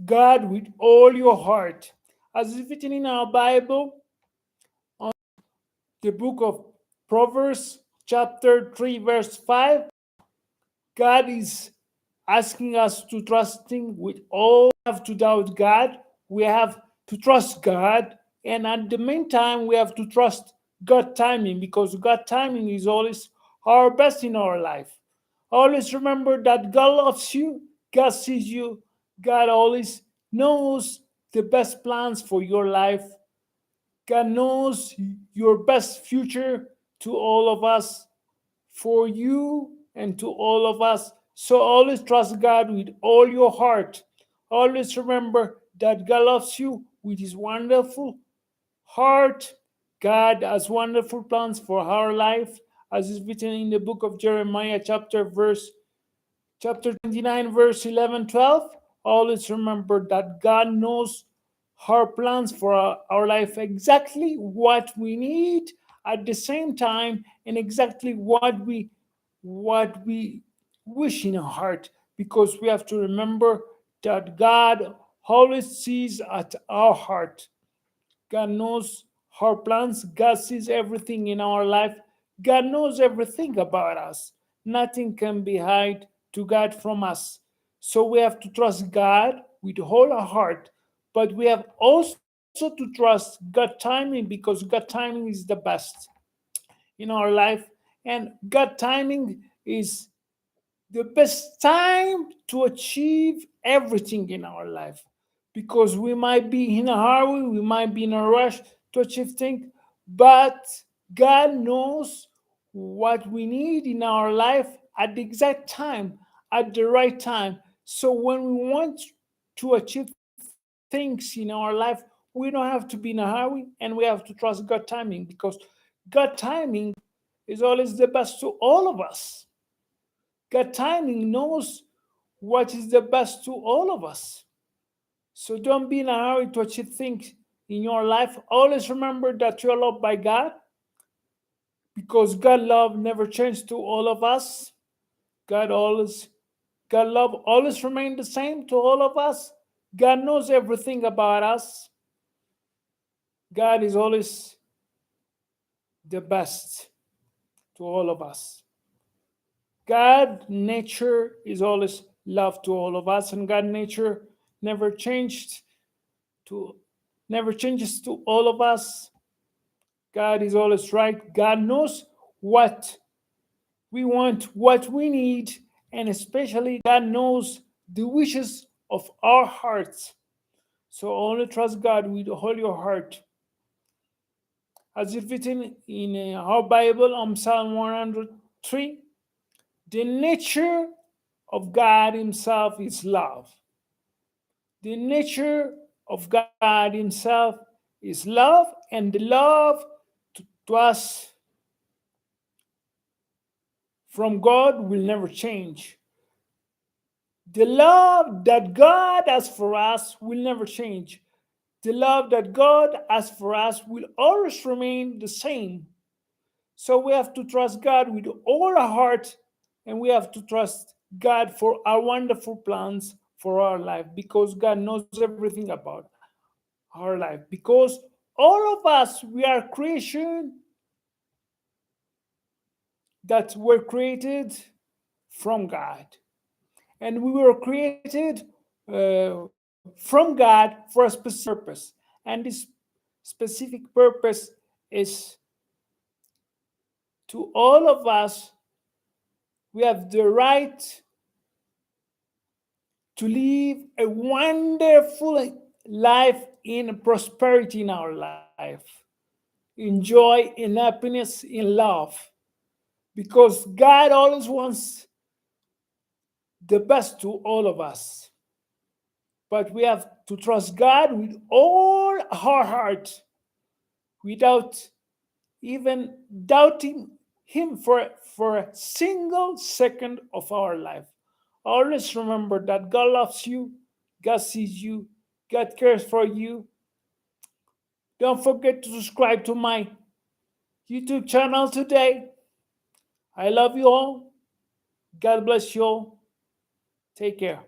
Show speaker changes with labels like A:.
A: God with all your heart. As is written in our Bible, on the book of Proverbs, chapter 3, verse 5, God is asking us to trust Him with all. We have to doubt God. We have to trust God. And at the meantime, we have to trust God timing, because God timing is always our best in our life. Always remember that God loves you, God sees you, God always knows the best plans for your life. God knows your best future to all of us, for you and to all of us. So always trust God with all your heart. Always remember that God loves you with His wonderful heart. God has wonderful plans for our life, as is written in the book of Jeremiah, chapter 29, verse 11, 12. Always remember that God knows our plans for our life, exactly what we need at the same time, and exactly what we wish in our heart, because we have to remember that God always sees at our heart. God knows our plans. God sees everything in our life. God knows everything about us. Nothing can be hid to God from us. So we have to trust God with all our heart, but we have also to trust God timing, because God timing is the best in our life. And God timing is the best time to achieve everything in our life, because we might be in a hurry, we might be in a rush to achieve things, but God knows what we need in our life at the exact time, at the right time. So when we want to achieve things in our life, we don't have to be in a hurry, and we have to trust God timing, because God timing is always the best to all of us. God timing knows what is the best to all of us. So don't be in a hurry to achieve things in your life. Always remember that you're loved by God, because God love never changed to all of us. God always God love always remain the same to all of us. God knows everything about us. God is always the best to all of us. God nature is always love to all of us, and God nature never changed to never changes to all of us. God is always right. God knows what we want, what we need, and especially God knows the wishes of our hearts. So only trust God with all your heart. As it's written in our Bible on Psalm 103, the nature of God Himself is love. The nature of God Himself is love, and the love to us from God will never change. The love that God has for us will never change. The love that God has for us will always remain the same. So we have to trust God with all our heart, and we have to trust God for our wonderful plans for our life, because God knows everything about our life. Because all of us, we are creation that were created from God. And we were created from God for a specific purpose. And this specific purpose is to all of us, we have the right to live a wonderful life in prosperity in our life, in joy, in happiness, in love. Because God always wants the best to all of us. But we have to trust God with all our heart, without even doubting Him for a single second of our life. Always remember that God loves you, God sees you, God cares for you. Don't forget to subscribe to my YouTube channel today. I love you all. God bless you all. Take care.